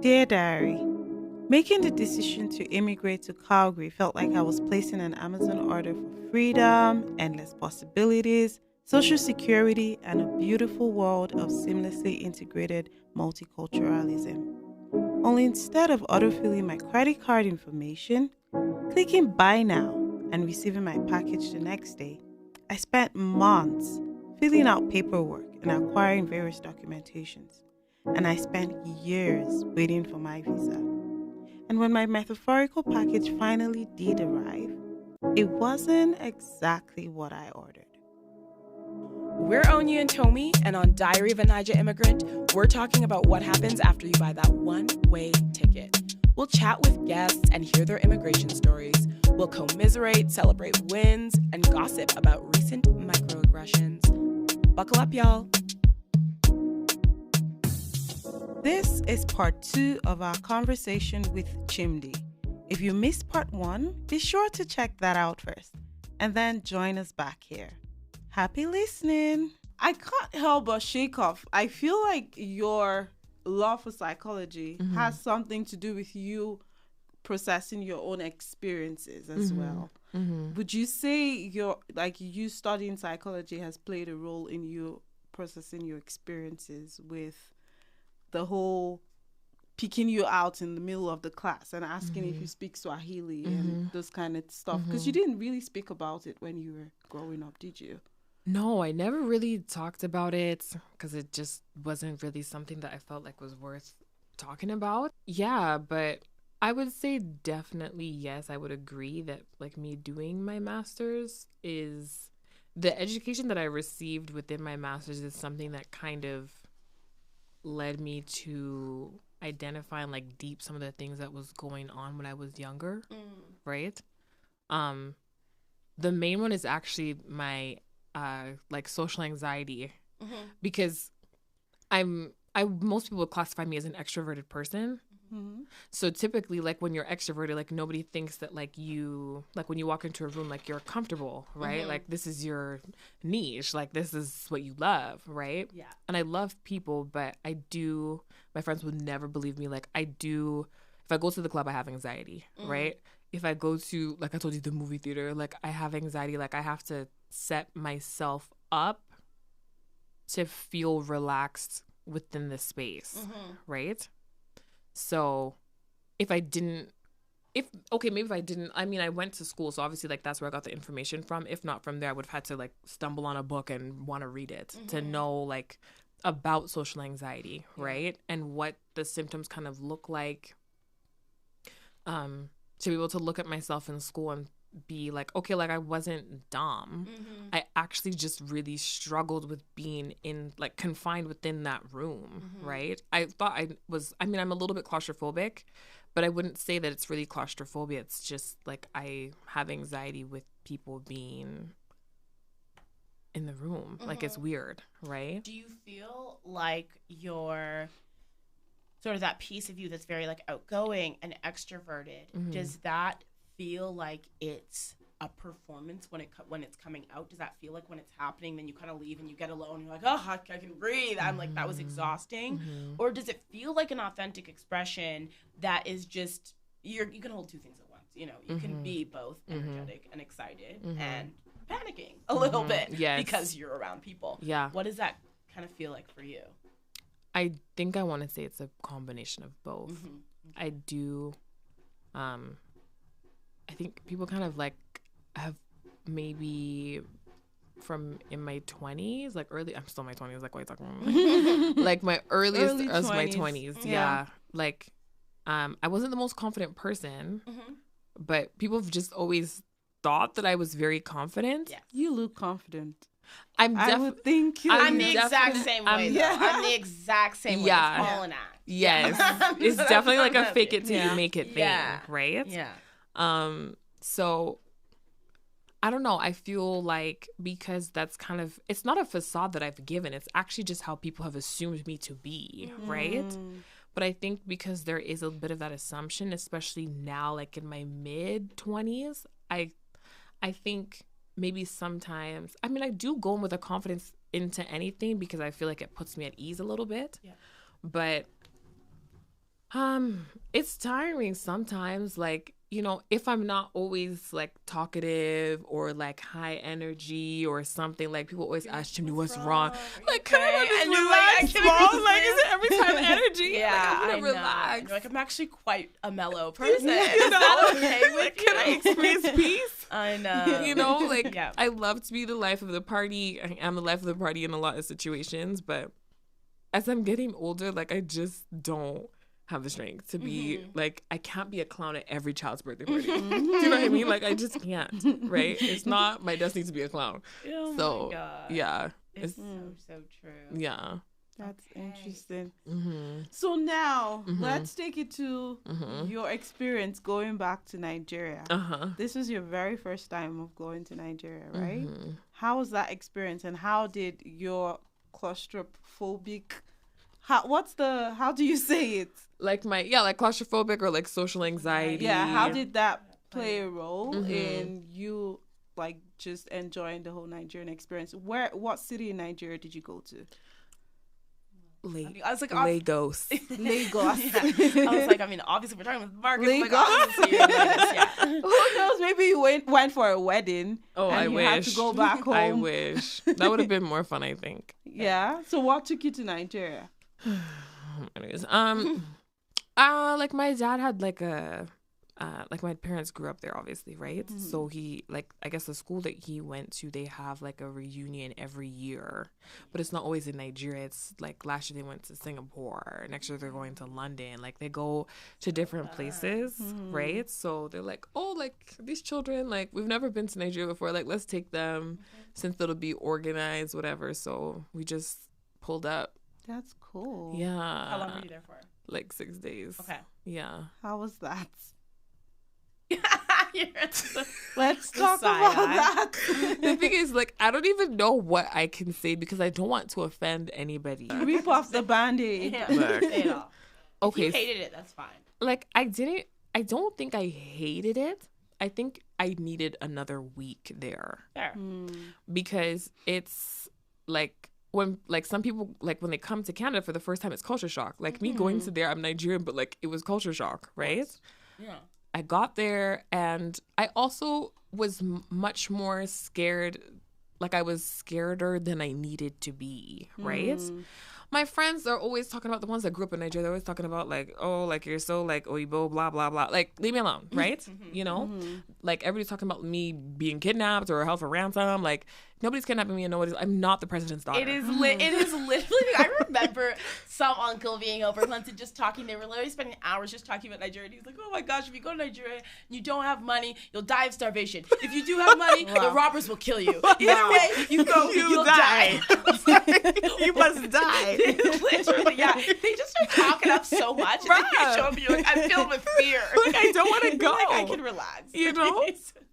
Dear Diary, making the decision to immigrate to Calgary felt like I was placing an Amazon order for freedom, endless possibilities, social security, and a beautiful world of seamlessly integrated multiculturalism. Only instead of autofilling my credit card information, clicking buy now, and receiving my package the next day, I spent months filling out paperwork and acquiring various documentations. And I spent years waiting for my visa. And when my metaphorical package finally did arrive, it wasn't exactly what I ordered. We're Onya and Tomi, and on Diary of a Niger Immigrant, we're talking about what happens after you buy that one-way ticket. We'll chat with guests and hear their immigration stories. We'll commiserate, celebrate wins, and gossip about recent microaggressions. Buckle up, y'all. This is part 2 of our conversation with Chimdi. If you missed part 1, be sure to check that out first, and then join us back here. Happy listening. I can't help but shake off. I feel like your love for psychology has something to do with you processing your own experiences as well. Would you say you studying psychology has played a role in you processing your experiences with the whole picking you out in the middle of the class and asking if you speak Swahili and those kind of stuff? Because you didn't really speak about it when you were growing up, did you? No, I never really talked about it because it just wasn't really something that I felt like was worth talking about. Yeah, but I would say definitely yes. I would agree that like me doing my master's is the education that I received within my master's is something that kind of led me to identify and like deep some of the things that was going on when I was younger, right? The main one is actually my like social anxiety because most people would classify me as an extroverted person. So typically like when you're extroverted, like nobody thinks that like you like when you walk into a room like you're comfortable, right? Like this is your niche, like this is what you love, right? Yeah. And I love people, but my friends would never believe me. Like if I go to the club I have anxiety, right? If I go to, like I told you, the movie theater, like I have anxiety. Like I have to set myself up to feel relaxed within the space, right? So maybe if I didn't, I mean, I went to school, so obviously like that's where I got the information from. If not from there, I would have had to like stumble on a book and want to read it to know like about social anxiety, right? And what the symptoms kind of look like. To be able to look at myself in school and be like, okay, like I wasn't dumb. I actually just really struggled with being confined within that room, right? I'm a little bit claustrophobic, but I wouldn't say that it's really claustrophobia. It's just like I have anxiety with people being in the room. Like it's weird, right? Do you feel like you're sort of that piece of you that's very like outgoing and extroverted? Does that feel like it's a performance when it's coming out? Does that feel like when it's happening, then you kind of leave and you get alone, you're like, oh, I can breathe, I'm like, that was exhausting? Or does it feel like an authentic expression that is just you can hold two things at once, you can be both energetic and excited and panicking a little bit because you're around people? What does that kind of feel like for you? I think I want to say it's a combination of both. I do I think people kind of like have maybe from in my 20s, like early, I'm still in my 20s, like what are you talking about? Like my earliest was my 20s. Yeah. Like I wasn't the most confident person, but people have just always thought that I was very confident. Yeah. You look confident. I would think I'm the exact same way. I'm the exact same way. Yeah. It's all an act. Yes. It's definitely like a fake it till you make it thing, right? Yeah. So I don't know. I feel like because that's kind of, it's not a facade that I've given. It's actually just how people have assumed me to be, right? But I think because there is a bit of that assumption, especially now, like in my mid-20s, I think maybe sometimes, I mean, I do go in with a confidence into anything because I feel like it puts me at ease a little bit. Yeah. But It's tiring sometimes, like, you know, if I'm not always like talkative or like high energy or something, like people always ask Chimdi, what's wrong? Like, can I just relax, bro? Like, is it every time energy? Yeah, like, I I want to relax. You're like, I'm actually quite a mellow person. You Is know, that okay with like, can I experience peace? I know. You know, like, Yeah. I love to be the life of the party. I am the life of the party in a lot of situations, but as I'm getting older, like, I just don't have the strength to be like, I can't be a clown at every child's birthday party. Do you know what I mean? Like, I just can't, right? It's not my destiny to be a clown. Oh So, my God. yeah. It's so true. Yeah. That's interesting. Mm-hmm. So now let's take it to Mm-hmm. your experience going back to Nigeria. Uh-huh. This was your very first time of going to Nigeria, right? Mm-hmm. How was that experience, and how did your claustrophobic? How do you say it? Like like claustrophobic or like social anxiety. Yeah, how did that play a role Mm-hmm. in you like just enjoying the whole Nigerian experience? What city in Nigeria did you go to? I was like, Lagos. Lagos. I was like, I mean, obviously we're talking with Marcus. Lagos. Like, obviously, yeah. Who knows? Maybe you went for a wedding. Oh, and I you wish. had to go back home. I wish. That would have been more fun, I think. Yeah. So what took you to Nigeria? Anyways, like my dad had like like my parents grew up there, obviously, right? Mm-hmm. So he, like, I guess the school that he went to, they have like a reunion every year, but it's not always in Nigeria. It's like last year they went to Singapore, next year they're going to London. Like, they go to different places, right? So they're like, oh, like these children, like, we've never been to Nigeria before. Like, let's take them since it'll be organized, whatever. So we just pulled up. That's cool. Yeah. How long were you there for? Like 6 days. Okay. Yeah. How was that? Let's Talk about that. The thing is, like, I don't even know what I can say because I don't want to offend anybody. Rip off the Band-Aid. Yeah, Look. say it all. If Okay. you hated it, that's fine. Like, I don't think I hated it. I think I needed another week there Fair. because it's like, when, like, some people, like, when they come to Canada for the first time, it's culture shock. Like, me going to there, I'm Nigerian, but like, it was culture shock, right? Yeah. I got there and I also was much more scared. Like, I was scareder than I needed to be, right? My friends are always talking about, the ones that grew up in Nigeria, they're always talking about, like, oh, like, you're so, like, Oyibo, blah, blah, blah. Like, leave me alone, right? You know? Like, everybody's talking about me being kidnapped or held for ransom. Like, nobody's kidnapping me and nobody's, I'm not the president's daughter. It is literally, I remember some uncle being over London just talking. They were literally spending hours just talking about Nigeria. And he was like, oh my gosh, if you go to Nigeria and you don't have money, you'll die of starvation. If you do have money, the robbers will kill you. Either way, you go, you'll die. You must die. Literally, yeah. They just start talking up so much. And then you show up and you're like, I'm filled with fear. Like, I don't want to go. Like, I can relax. You know?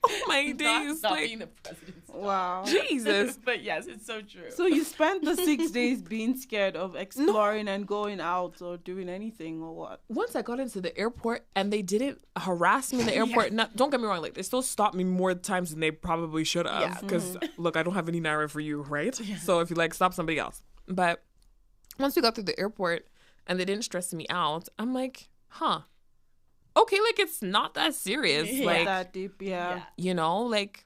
Oh my days. Not Like, being the president's Wow. Jesus. But yes, it's so true. So you spent the 6 days being scared of exploring and going out or doing anything or what? Once I got into the airport and they didn't harass me in the airport, don't get me wrong, like, they still stopped me more times than they probably should have. Yeah. Because, look, I don't have any naira for you, right? So if you, like, stop somebody else. But once we got through the airport and they didn't stress me out, I'm like, huh. Okay, like, it's not that serious. Yeah. Like, That deep, yeah. you know, like,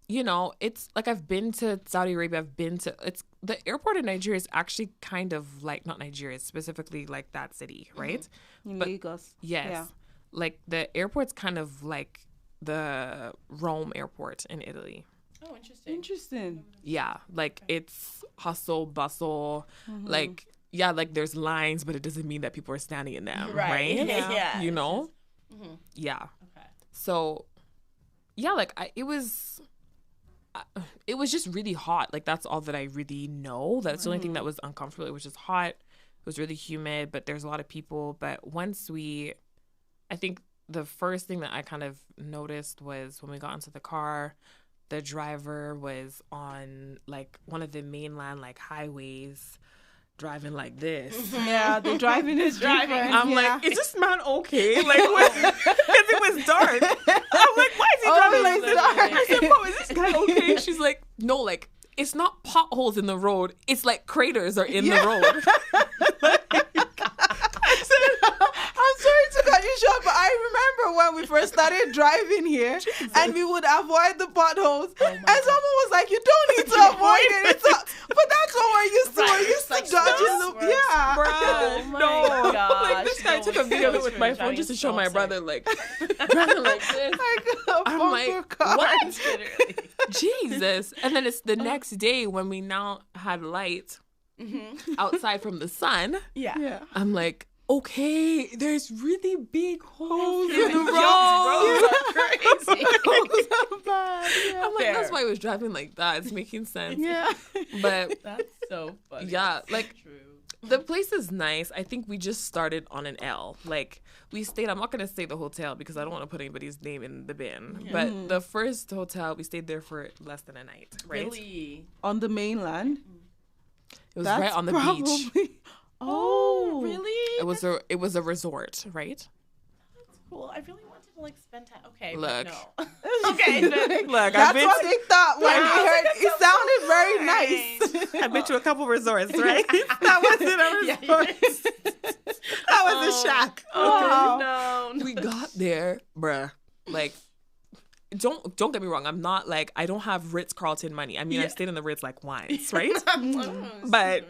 you know, it's like, I've been to Saudi Arabia. It's the airport in Nigeria is actually kind of like, not Nigeria, specifically like that city, right? In But- Lagos. Yes. Yeah. Like, the airport's kind of like the Rome airport in Italy. Oh, interesting. Interesting. Yeah. Like, it's hustle, bustle. Like, yeah, like, there's lines, but it doesn't mean that people are standing in them, right? Yeah. You know? Mhm. Yeah. Okay. So, yeah, like, it was just really hot. Like, that's all that I really know. That's the only thing that was uncomfortable. It was just hot. It was really humid, but there's a lot of people. But I think the first thing that I kind of noticed was when we got into the car, the driver was on, like, one of the mainland, like, highways, driving like this. Yeah, the driving is Driving. different. I'm yeah. like, is this man okay? Like, because it was dark. I'm like, why is he driving like this? I said, Mom, is this guy okay? She's like, no, like, it's not potholes in the road. It's like craters are in the road. I said, first started driving here, and we would avoid the potholes. And someone was like, "You don't need to avoid it." But that's what we're used to. Right, We're used like to dodging the Oh my No. gosh. Like this guy took a video of it with my phone just to show my brother like driving like this. like a I'm bumper like, car. what? Literally. Jesus. And then it's the next day when we now had light outside from the sun. Yeah. Yeah. I'm like, okay, there's really big holes in the Roads road. are crazy. I'm like, that's why I was driving like that. It's making sense. Yeah. But That's so funny. yeah, like True. the place is nice. I think we just started on an L. Like we stayed, I'm not going to say the hotel because I don't want to put anybody's name in the bin. But the first hotel, we stayed there for less than a night, right? Really? On the mainland. It was right on the beach. Oh, Really? It was a resort, right? That's cool. I really wanted to like spend time. Okay. Look. No. Okay. Then, Look, That's what they thought when Yeah. they heard it. Sounded very nice. I've been to a couple resorts, right? That wasn't a resort. That was a shack. Wow. No. We got there, bruh. Like, don't get me wrong. I'm not like, I don't have Ritz-Carlton money. I mean, I've stayed in the Ritz like once, right? But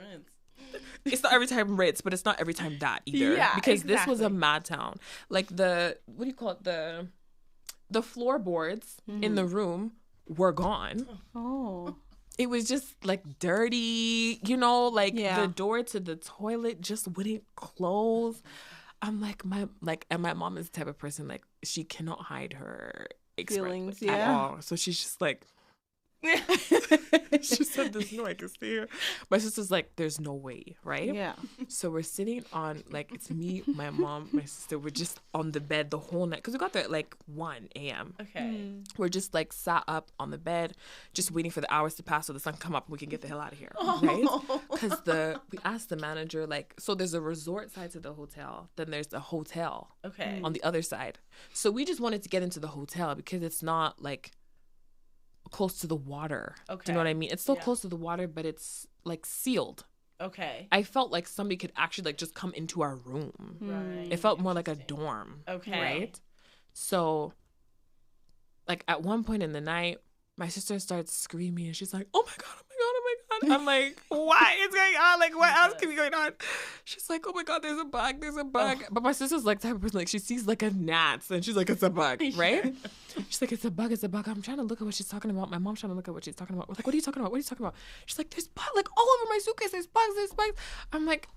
it's not every time Ritz, but it's not every time that either. Yeah, because this was a exactly. mad town. Like what do you call it? The floorboards in the room were gone. Oh. It was just like dirty, like Yeah. the door to the toilet just wouldn't close. I'm like, and my mom is the type of person, like, she cannot hide her Feelings, at yeah. all. So she's just like, she said, "There's no way I can stay here." My sister's like, "There's no way," right? Yeah. So we're sitting on, like, it's me, my mom, my sister. We're just on the bed the whole night because we got there at like 1 a.m. Okay. We're just like sat up on the bed, just waiting for the hours to pass so the sun can come up and we can get the hell out of here, right? Because we asked the manager, like, so there's a resort side to the hotel, then there's a hotel Okay. on the other side. So we just wanted to get into the hotel because it's not like close to the water. Do you know what I mean? It's still close to the water, but it's like sealed. Okay. I felt like somebody could actually like just come into our room. Right. It felt more like a dorm. Okay. Right? So, like, at one point in the night, my sister starts screaming and she's like, "Oh my God, oh my God, oh my God." I'm like, what is going on? Like, what else can be going on? She's like, "Oh my God, there's a bug, there's a bug." Oh. But my sister's like the type of person, like, she sees like a gnat and she's like, "It's a bug," right? She's like, it's a bug, it's a bug. I'm trying to look at what she's talking about. My mom's trying to look at what she's talking about. We're like, "What are you talking about? What are you talking about?" She's like, "There's bugs, like all over my suitcase. There's bugs, there's bugs." I'm like,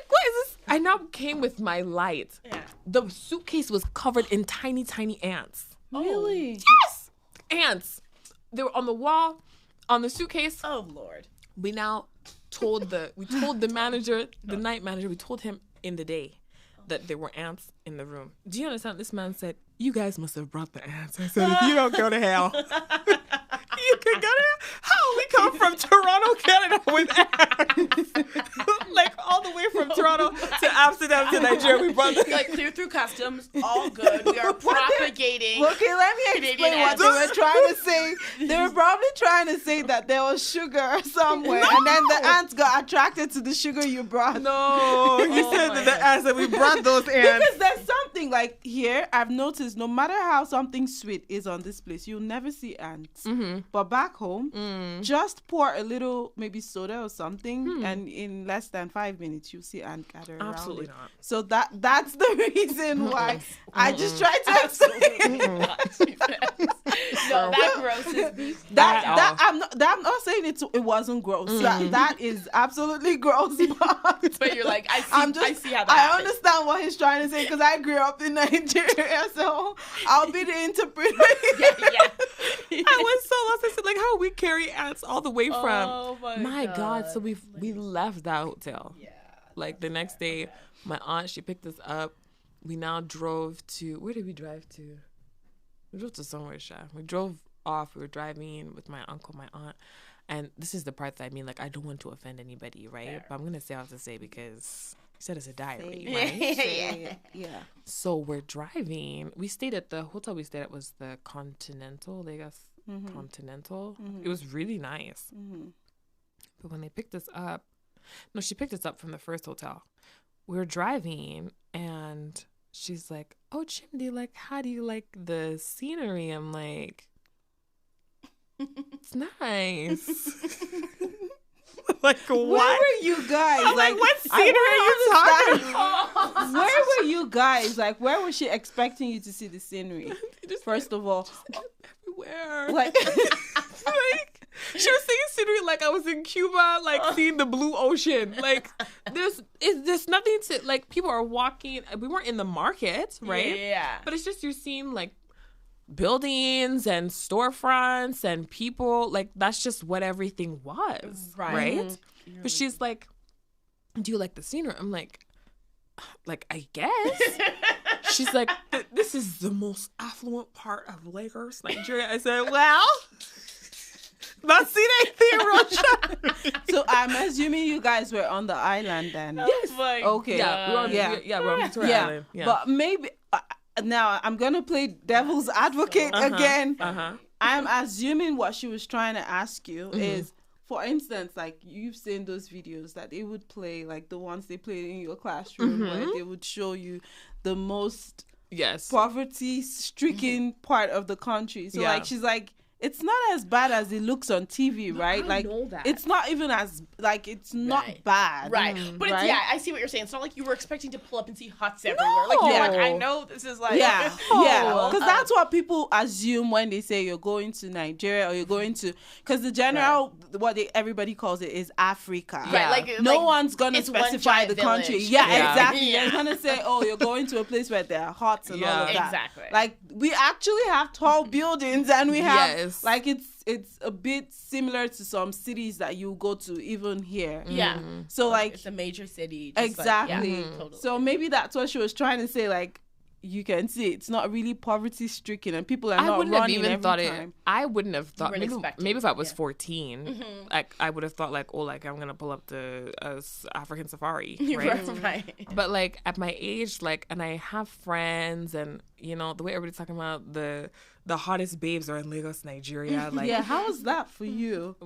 what is this? I now came with my light. Yeah. The suitcase was covered in tiny, tiny ants. Really? Yes! Ants. They were on the wall, on the suitcase. Oh Lord. We now told the manager, the night manager, we told him in the day that there were ants in the room. Do you understand? This man said, "You guys must have brought the ants." I said, "If you don't go to hell, you can go to hell. How we come from Toronto, Canada with ants?" Like all the way from Toronto to Amsterdam to Nigeria, we brought them. Like clear through customs, all good. We are propagating. Okay, let me explain what they were trying to say. They were probably trying to say that there was sugar somewhere, and then the ants got attracted to the sugar you brought. No, he said that the ants that we brought those ants. Because there's something like here, I've noticed no matter how something sweet is on this place, you'll never see ants. But back home, just pour a little maybe soda or something, and in less than 5 minutes, you'll see ant gather around Absolutely it. not. So that's the reason why I just tried to explain. No, that grosses me. I'm not saying it wasn't gross. That is absolutely gross. But you're like, I see how that I happens. understand what he's trying to say because I grew up in Nigeria, so I'll be the interpreter. Yeah. I was so lost. I said, like, how we carry ants all the way from. Oh my God. So we left that hotel. Yeah. Like the next day, my aunt, she picked us up. We now drove to, where did we drive to? We drove to somewhere, Sha. We drove off. We were driving with my uncle, my aunt. And this is the part that I mean, like, I don't want to offend anybody, right? Fair. But I'm going to say what I have to say because you said it's a diary, Say right? Yeah. So we're driving. We stayed at the hotel we stayed at was the Continental, Lagos Continental. It was really nice. But when they picked us up, no, she picked us up from the first hotel. We were driving and she's like, oh, Chimdi, like, how do you like the scenery? I'm like, it's nice. Like, what? Where were you guys? I'm like, what scenery are you talking about? Where were you guys? Like, where was she expecting you to see the scenery? First of all, everywhere. like, Like, she was seeing scenery like I was in Cuba, like seeing the blue ocean. Like, there's nothing to, like, people are walking. We weren't in the market, right? Yeah. But it's just, you're seeing like buildings and storefronts and people. Like, that's just what everything was, right? Mm-hmm. But she's like, do you like the scenery? I'm like, I guess. She's like, this is the most affluent part of Lagos, Nigeria. I said, well, not seen anything, Rocha. so I'm assuming you guys were on the island then. Yes. Okay. Yeah, we're on, we're on Victoria Island. Yeah. But maybe now I'm gonna play devil's advocate again. I'm assuming what she was trying to ask you is, for instance, like, you've seen those videos that they would play, like the ones they played in your classroom, where they would show you the most poverty-stricken part of the country. So like, she's like, it's not as bad as it looks on TV, right? I like, know that. it's not even as, like, it's not bad. Right. But right? It's, yeah, I see what you're saying. It's not like you were expecting to pull up and see huts everywhere. Like, you're like, I know this is like... Yeah, because that's what people assume when they say you're going to Nigeria or you're going to... Because the general, everybody calls it is Africa. Yeah. Right, like, no one's going to it's one specify the giant country. village. Yeah, Yeah. exactly. Yeah. They're going to say, oh, you're going to a place where there are huts and all of that. Exactly. Like, we actually have tall buildings, and we have... Like, it's a bit similar to some cities that you go to even here. Yeah. So like, it's a major city. Just exactly. Like, yeah, totally. So maybe that's what she was trying to say. Like, you can see it's not really poverty stricken, and people are not running every time. I wouldn't have thought. Maybe if I was 14, like, I would have thought like, oh, like, I'm gonna pull up the African safari, right? Right. But like, at my age, like, and I have friends, and you know, the way everybody's talking about the hottest babes are in Lagos, Nigeria. Like, Yeah, how was that for you?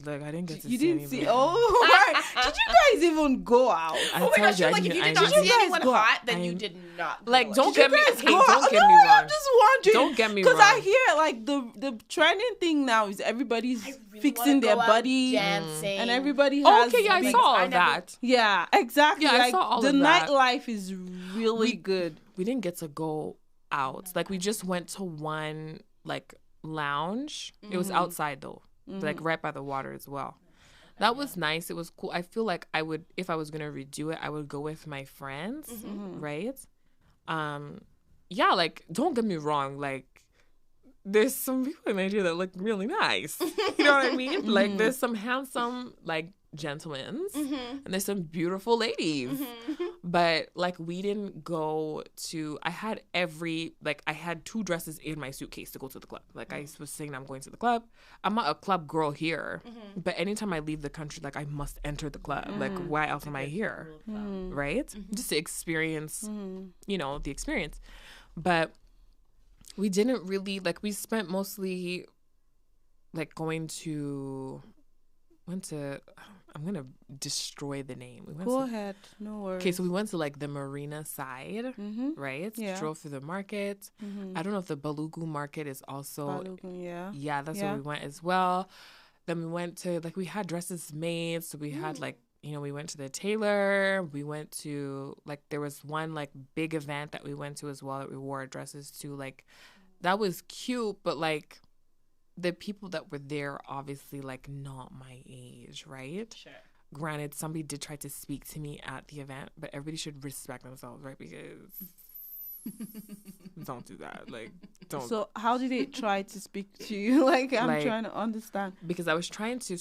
Like, I didn't get to You see didn't anybody. see. Oh, right. Did you guys even go out? I Oh my told gosh, you, I like, if didn't- you I did not didn't- see anyone go out. hot, then you did not go. Like, don't get me. Guys, Hey, go don't out. get No, me wrong. I'm just wondering. Don't get me Because wrong. I hear like the trending thing now is everybody's really fixing wanna their go out body, dancing. and everybody Oh, has. okay, yeah, I big- saw all I of never- that. Yeah, exactly. Yeah, I like, saw all the of that. nightlife is really good. We didn't get to go out. Like, we just went to one like lounge. It was outside though, like right by the water as well. That was nice. It was cool. I feel like I would, if I was gonna redo it, I would go with my friends, right? Yeah, like, don't get me wrong, like, there's some people in Nigeria that look really nice. You know what I mean? Like, there's some handsome, like, gentlemen, and there's some beautiful ladies. But like, we didn't go to, I had I had 2 dresses in my suitcase to go to the club. Like, I was saying I'm going to the club. I'm not a club girl here, but anytime I leave the country, like, I must enter the club. Like, why else am I here? Right? Just to experience, you know, the experience. But we didn't really, like, we spent mostly like going to, I'm gonna destroy the name. Go ahead, no worries. Okay, so we went to like the marina side, right? Yeah. Drove through the market. I don't know if the Balugu market is also. Balogun, Yeah, that's where we went as well. Then we went to, like, we had dresses made, so we had like, you know, we went to the tailor. We went to, like, there was one like big event that we went to as well that we wore our dresses to. Like, that was cute, but like, the people that were there obviously, like, not my age, right? Sure. Granted, somebody did try to speak to me at the event, but everybody should respect themselves, right? Because don't do that. Like, don't. So how did they try to speak to you? Like, I'm Like, trying to understand. Because I was trying to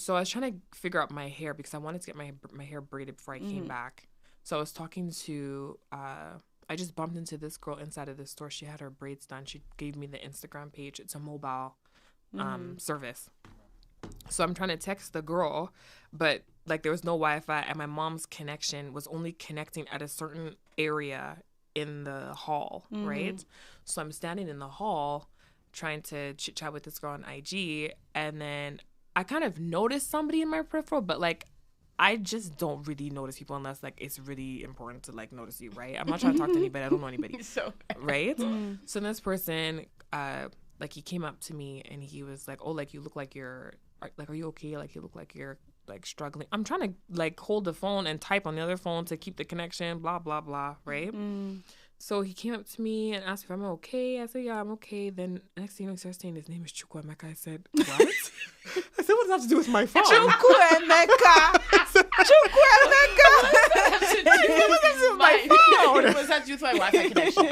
figure out my hair, because I wanted to get my hair braided before I came back. So I was talking to, I just bumped into this girl inside of the store. She had her braids done. She gave me the Instagram page. It's a mobile service. So I'm trying to text the girl, but like, there was no Wi-Fi, and my mom's connection was only connecting at a certain area in the hall, right? So I'm standing in the hall trying to chit chat with this girl on IG, and then I kind of noticed somebody in my peripheral, but like, I just don't really notice people unless like it's really important to like notice you, right? I'm not trying to talk to anybody. I don't know anybody. So right? So this person, like he came up to me and he was like, "Oh, like you look like you're like, are you okay? Like you look like you're like struggling." I'm trying to like hold the phone and type on the other phone to keep the connection. Blah blah blah. Right? So he came up to me and asked if I'm okay. I said, yeah, I'm okay. Then next thing you know, he started saying his name is Chukwuemeka. I said, what? I said, what does that have to do with my phone? Chukwuemeka. Chukwuemeka. What does that have to do with my phone? What does that do with my Wi-Fi connection?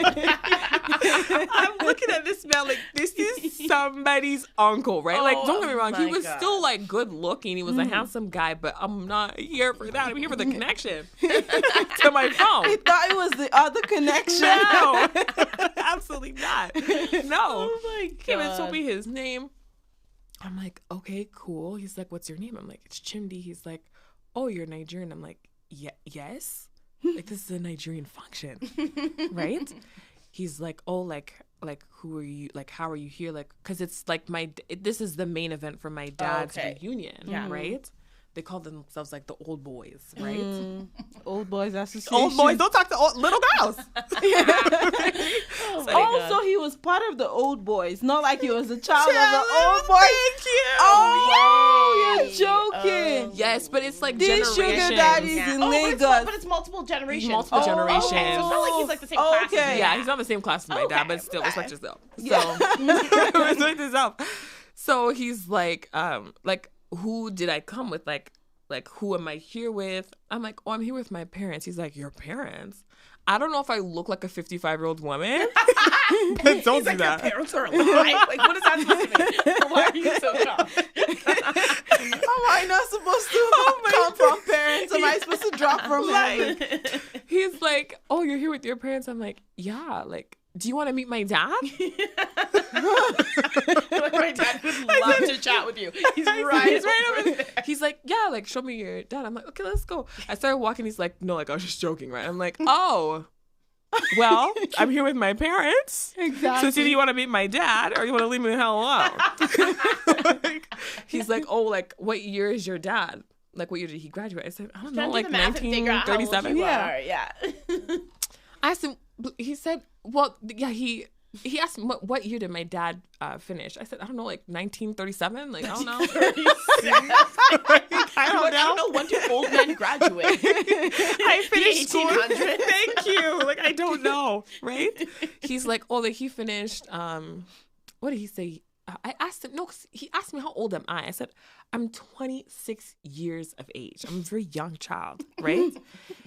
I'm looking at this man like, this is somebody's uncle, right? Like, don't get me wrong. He was still like good looking. He was a handsome guy, but I'm not here for that. I'm here for the connection to my phone. I thought it was the other connection. No, absolutely not. No. Oh my God. He even told me his name. I'm like, okay, cool. He's like, what's your name? I'm like, it's Chimdi. He's like, oh, you're Nigerian. I'm like, yes. Like, this is a Nigerian function, right? He's like, oh, like who are you? Like, how are you here? Like, because it's like this is the main event for my dad's reunion, right? They call themselves like the old boys, right? Old boys association. Old boys don't talk to little girls. So he was part of the old boys, not like he was a child of the old boys. Thank you. Oh, you're joking. Yes, but it's like These generations. sugar daddies in Lagos. But it's multiple generations. Multiple generations. Okay. So it's not like he's like the same class as me. Yeah, he's not the same class as my dad, but still, respect yourself. So, respect yourself. So he's like, who did I come with? Like, who am I here with? I'm like, oh, I'm here with my parents. He's like, your parents? I don't know if I look like a 55-year-old woman. But don't do that. Your parents are alive? Like, what is that supposed to mean? Why are you so shocked? Am I not supposed to come from parents? Am I supposed to drop from heaven? He's like, oh, you're here with your parents? I'm like, yeah. Like, do you want to meet my dad? Like, my dad would love to chat with you. He's right over there. He's like, yeah, like, show me your dad. I'm like, okay, let's go. I started walking. He's like, no, like, I was just joking, right? I'm like, oh, well, I'm here with my parents. Exactly. So it's either you want to meet my dad or you want to leave me the hell alone. He's like, oh, like, what year is your dad? Like, what year did he graduate? I said, I don't know, like 1937. Yeah. I asked him, he said, well, yeah, he asked me what year did my dad finish. I said, I don't know, like 1937. Like, I don't know. I don't know when do old men graduate. I finished school. 1800. Thank you. Like, I don't know, right? He's like, oh, like he finished. What did he say? I asked him. No, he asked me how old am I. I said, I'm 26 years of age. I'm a very young child, right?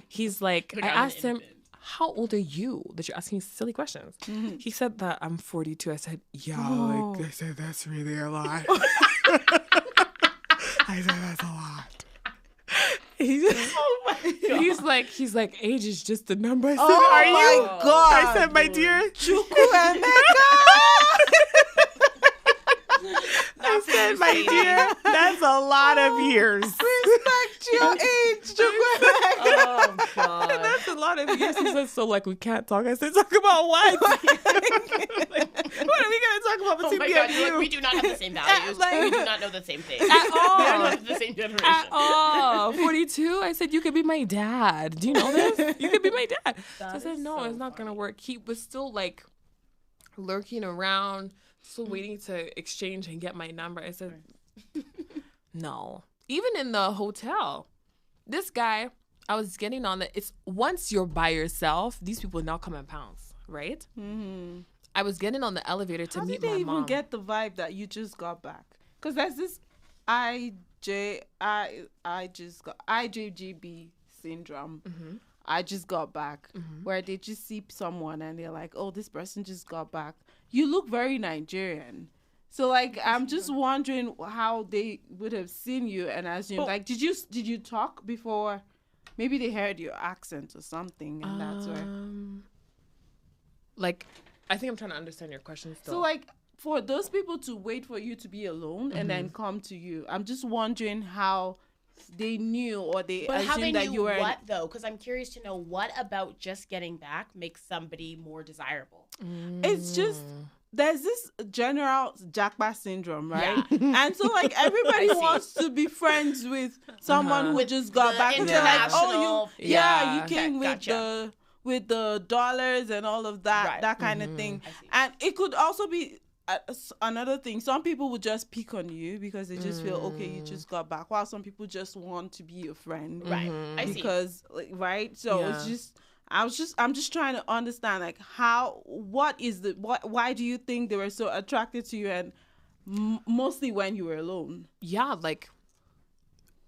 He's like, I asked him, how old are you that you're asking silly questions? He said that I'm 42. I said, yeah, like, I said, that's really a lot. I said, that's a lot. He's like, age is just a number. I said, are you? My God. I said, my dear. I said, my dear, that's a lot of years. Respect your age, Oh, God. That's a lot of years. He said, so like we can't talk. I said, talk about what? Like, what are we going to talk about between me and you? We do not have the same values. We do not know the same things. At all. We are not the same generation. At all. 42? I said, you could be my dad. Do you know this? You could be my dad. So I said, no, it's not going to work. He was still like lurking around, still waiting to exchange and get my number. I said, no. Even in the hotel, this guy, I was getting on the, it's once you're by yourself, these people now come and pounce, right? Mm-hmm. I was getting on the elevator to meet my mom. How did they even get the vibe that you just got back? Because there's this IJGB syndrome. Mm-hmm. I just got back, where they just see someone and they're like, oh, this person just got back. You look very Nigerian. So, like, I'm just wondering how they would have seen you and assumed, like, did you talk before? Maybe they heard your accent or something, and that's where. Like, I think I'm trying to understand your question still. So, like, for those people to wait for you to be alone and then come to you, I'm just wondering how they knew or they assumed that you were. What though? Because I'm curious to know what about just getting back makes somebody more desirable. It's just there's this general jackpot syndrome, right? Yeah. And so like everybody I see. wants to be friends with someone who With just got the back. And they're like, oh, international- you Yeah. came Okay, with gotcha. the dollars and all of that, Right. that kind of thing. I see. And it could also be another thing. Some people would just pick on you because they just feel, okay, you just got back, while some people just want to be your friend, Right. I see. because like, right, so Yeah. it's just I'm just trying to understand like why do you think they were so attracted to you, and mostly when you were alone? Yeah, like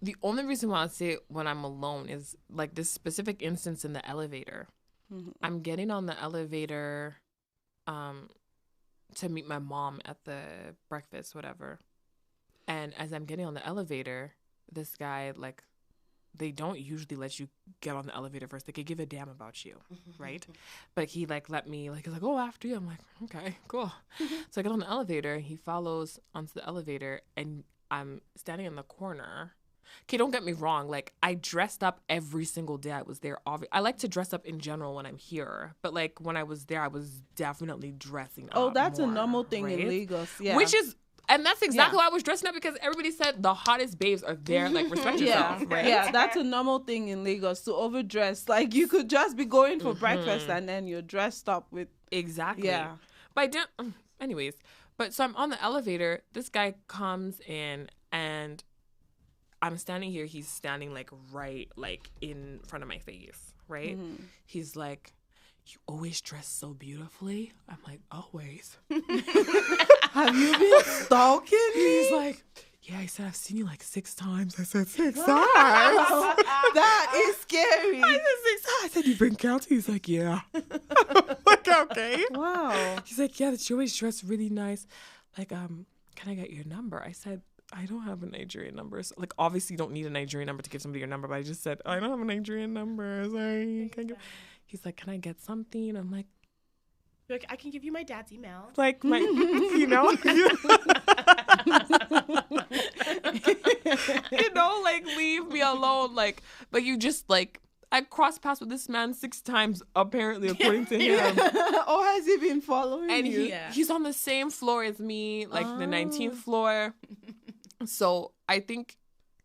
the only reason why I say it when I'm alone is like this specific instance in the elevator. I'm getting on the elevator to meet my mom at the breakfast, whatever. And as I'm getting on the elevator, this guy, like, they don't usually let you get on the elevator first. They could give a damn about you, right? But he, like, let me, like, he's like, oh, after you. I'm like, okay, cool. So I get on the elevator. He follows onto the elevator, and I'm standing in the corner. Okay, don't get me wrong. Like, I dressed up every single day I was there. I like to dress up in general when I'm here. But, like, when I was there, I was definitely dressing up. Oh, that's a more, normal thing in right? Lagos. Yeah. Which is, and that's exactly why I was dressing up, because everybody said the hottest babes are there. Like, respect yourself, right? Yeah, that's a normal thing in Lagos to overdress. Like, you could just be going for breakfast and then you're dressed up with. Exactly. Yeah. But I didn't, anyways. But so I'm on the elevator. This guy comes in, and I'm standing here. He's standing like right, like in front of my face, right? He's like, you always dress so beautifully. I'm like, always. Have you been stalking me? He's like, yeah, I said, I've seen you like 6 times. I said, 6 times? That is scary. I said 6 times. I said, you been counting? He's like, yeah. Like, okay. Wow. He's like, yeah, that you always dress really nice. Like, can I get your number? I said, I don't have a Nigerian number. So, like, obviously you don't need a Nigerian number to give somebody your number, but I just said, I don't have a Nigerian number. Sorry. He's like, can I get something? I'm like, Like, I can give you my dad's email. like, my, you know? You know, like, leave me alone. Like, but you just, like, I crossed paths with this man 6 times, apparently, according to him. Or has he been following And you? he's on the same floor as me, like the 19th floor. So I think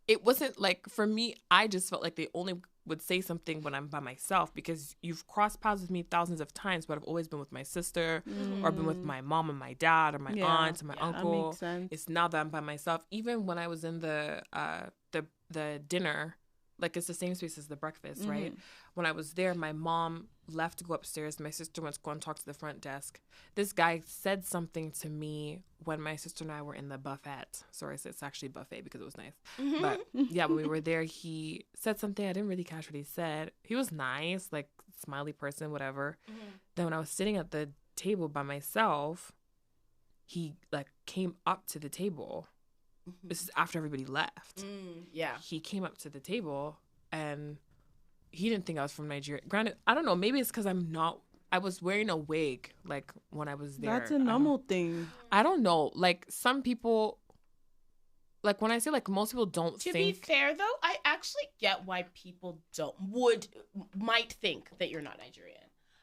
it wasn't like, for me, I just felt like they only would say something when I'm by myself, because you've crossed paths with me thousands of times, but I've always been with my sister or been with my mom and my dad or my aunt and my uncle. That makes sense. It's now that I'm by myself. Even when I was in the dinner, like, it's the same space as the breakfast, right? When I was there, my mom left to go upstairs. My sister went to go and talk to the front desk. This guy said something to me when my sister and I were in the buffet. Sorry, it's actually buffet because it was nice. But yeah, when we were there, he said something. I didn't really catch what he said. He was nice, like, smiley person, whatever. Then when I was sitting at the table by myself, he, like, came up to the table. This is after everybody left. Yeah. He came up to the table, and he didn't think I was from Nigeria. Granted, I don't know. Maybe it's because I was wearing a wig, like, when I was there. That's a normal thing. I don't know. Like, some people, like, when I say, like, most people don't To think. be fair, though, I actually get why people might think that you're not Nigerian.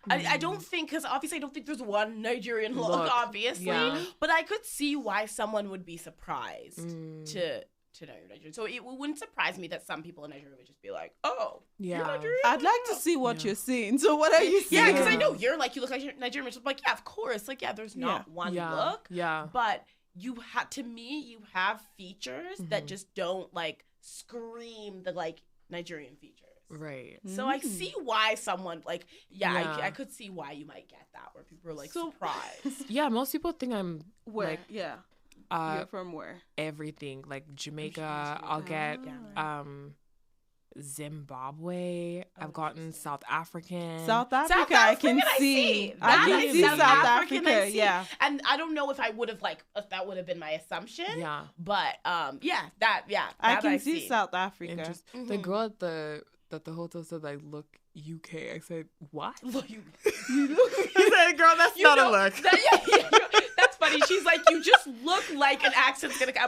I don't think, because obviously I don't think there's one Nigerian look, obviously. yeah. But I could see why someone would be surprised to know you're Nigerian. So it wouldn't surprise me that some people in Nigeria would just be like, oh, you're Yeah. Nigerian? I'd like to see what you're seeing. So what are you seeing? Yeah, because I know you look like you're Nigerian. So I'm like, yeah, of course. Like, yeah, there's not one look. Yeah. But you have features that just don't, like, scream the, like, Nigerian features. Right. So I see why someone, like, Yeah. I could see why you might get that, where people are, like, surprised. Yeah, most people think I'm, Where? like, Yeah. You're from where? everything. Like, Jamaica, I'll get Zimbabwe. I've gotten South African. South Africa, I can see. I can see South Africa, yeah. And I don't know if I would have, like, if that would have been my assumption. Yeah. But, I that can see South Africa. The girl at the hotel said I look UK. I said, what? Look, you I said, girl, that's not a look. That's funny. She's like, you just look like a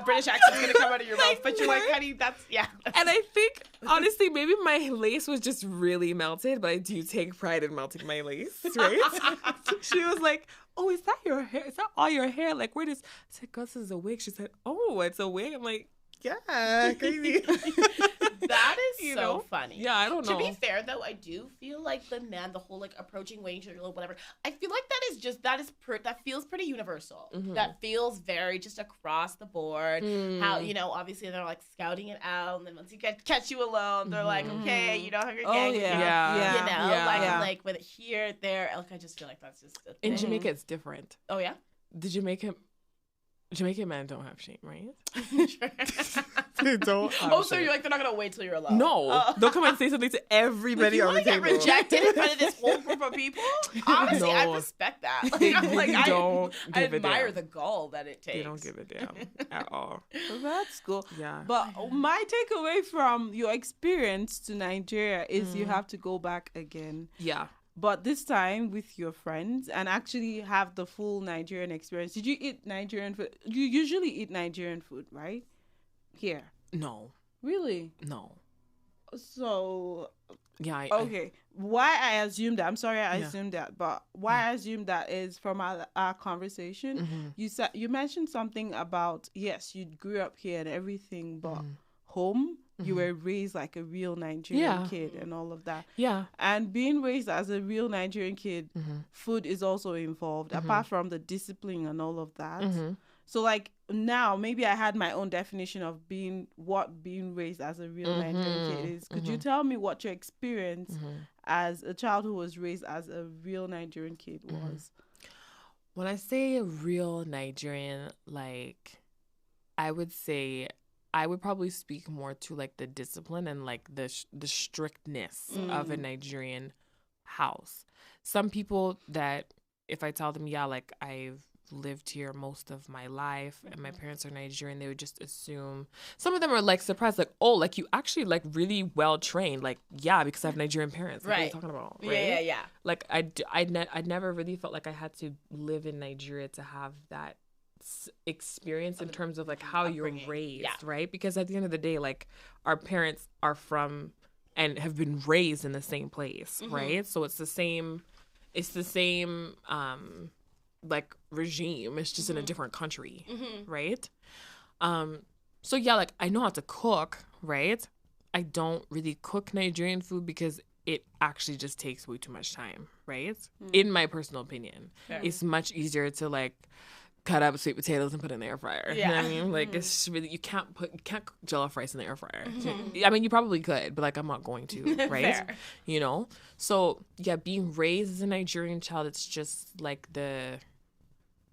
British accent's gonna come out of your mouth, but you're like, honey, that's And I think, honestly, maybe my lace was just really melted, but I do take pride in melting my lace, right? She was like, oh, is that your hair? Is that all your hair? Like, where does... I said, God, this is a wig. She said, oh, it's a wig. I'm like, yeah, crazy. That is so funny. Yeah, I don't know. To be fair, though, I do feel like the whole like approaching wage or whatever. I feel like that feels pretty universal. That feels very just across the board. How obviously they're like scouting it out, and then once you catch you alone, they're like, okay, Hunger Gang. Like with it here, there. Like I just feel like that's just a thing. In Jamaica, it's different. Oh yeah. The Jamaican men don't have shame, right? They don't. So you're like, they're not gonna wait till you're alone. No, they'll come and say something to everybody on the table. Get rejected in front of this whole group of people. Honestly, I respect that. I admire the gall that it takes. They don't give a damn at all. Well, that's cool. Yeah. But my takeaway from your experience to Nigeria is you have to go back again. Yeah. But this time with your friends and actually have the full Nigerian experience. Did you eat Nigerian food? You usually eat Nigerian food, right? Here. No. Really? No. So... Yeah. Okay. Why I assumed that, I'm sorry I assumed that, but why I assumed that is from our conversation. You mentioned something about, yes, you grew up here and everything, but home... You were raised like a real Nigerian kid and all of that. Yeah. And being raised as a real Nigerian kid, food is also involved, apart from the discipline and all of that. So like now, maybe I had my own definition of being raised as a real Nigerian kid is. Could you tell me what your experience as a child who was raised as a real Nigerian kid was? When I say a real Nigerian, like, I would say... I would probably speak more to like the discipline and like the strictness of a Nigerian house. Some people that if I tell them, like I've lived here most of my life and my parents are Nigerian, they would just assume. Some of them are like surprised, like, oh, like you actually like really well trained, like because I have Nigerian parents. Like, right. What are you talking about? Right? Yeah. Like I never really felt like I had to live in Nigeria to have that experience in terms of like how you're raised, right? Because at the end of the day, like our parents are from and have been raised in the same place, right? So it's the same like regime. It's just in a different country, right? So like I know how to cook, right? I don't really cook Nigerian food because it actually just takes way too much time, right? In my personal opinion, it's much easier to like cut up sweet potatoes and put in the air fryer. You know what I mean? Like it's really you can't cook jollof rice in the air fryer. I mean, you probably could, but like I'm not going to, right? Fair. So being raised as a Nigerian child, it's just like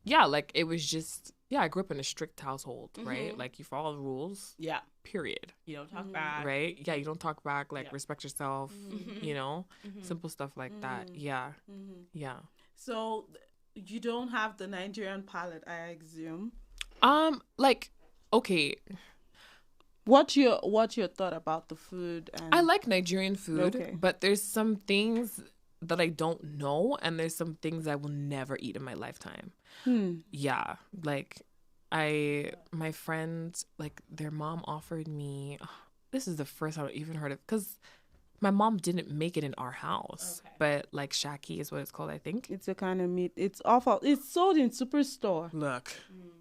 like it was just I grew up in a strict household, right? Like you follow the rules. Yeah. Period. You don't talk back. Right? Yeah, you don't talk back. Like respect yourself. Simple stuff like that. Yeah. Yeah. So. You don't have the Nigerian palate, I assume. Like, okay. What's your thought about the food? I like Nigerian food, but there's some things that I don't know, and there's some things I will never eat in my lifetime. Yeah, like my friends, like their mom offered me. This is the first time I even heard of because. My mom didn't make it in our house, but like shaki is what it's called, I think. It's a kind of meat. It's awful. It's sold in Superstore. Look,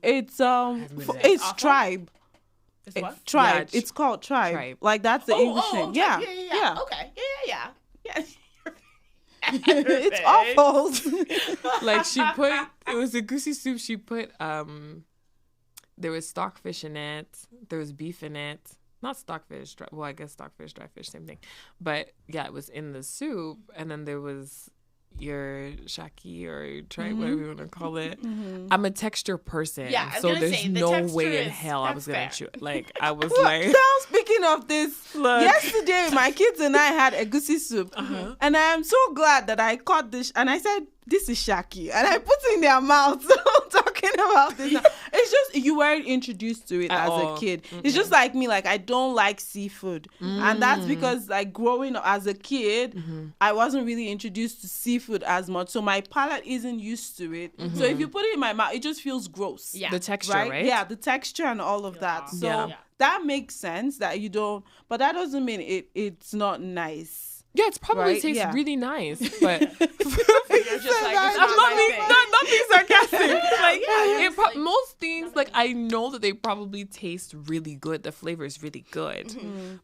it's it's tribe. It's what? Tribe. Yeah, it's called tribe. Like that's the English name. Yeah. Okay. Yeah. It's awful. Like it was a goosey soup. She put there was stockfish in it. There was beef in it. Not stockfish. Well, I guess stockfish, dry fish, same thing. But yeah, it was in the soup, and then there was your shaki or your tripe, whatever you want to call it. I'm a texture person, so there's no way in hell I was gonna chew it. Like I was like. Now speaking of this, yesterday my kids and I had a goosey soup, and I am so glad that I caught this, and I said, "This is shaki," and I put it in their mouth. So I'm talking about this. It's it's just you weren't introduced to it At as all. a kid. It's just like me, like I don't like seafood, and that's because like growing up as a kid, I wasn't really introduced to seafood as much, so my palate isn't used to it. So if you put it in my mouth, it just feels gross. Yeah. The texture, right? Yeah, the texture and all of that. So Yeah. that makes sense that you don't, but that doesn't mean it's not nice. Yeah, it's probably Right? tastes Yeah. really nice, but You're just like, it's I'm not being, not being sarcastic. Like, Yeah, it most things, like, I know that they probably taste really good. The flavor is really good.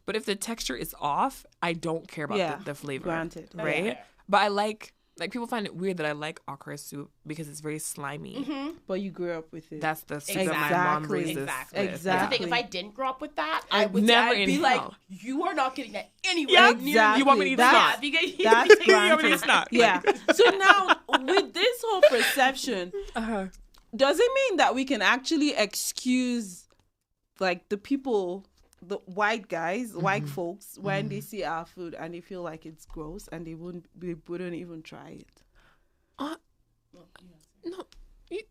But if the texture is off, I don't care about the flavor. Granted. Right? Yeah. But I like people find it weird that I like okra soup because it's very slimy. But you grew up with it. That's the soup that my mom Exactly. raised us Exactly. with. That's the Exactly. thing. If I didn't grow up with that, I I would never I'd be in like, hell. you are not getting that anywhere Yeah, near exactly. You want me to eat That's- snot? because That's You want me to granted. eat snot? Yeah. So now with this whole perception, does it mean that we can actually excuse like the people, the white guys, white folks, when they see our food and they feel like it's gross and they wouldn't even try it? No,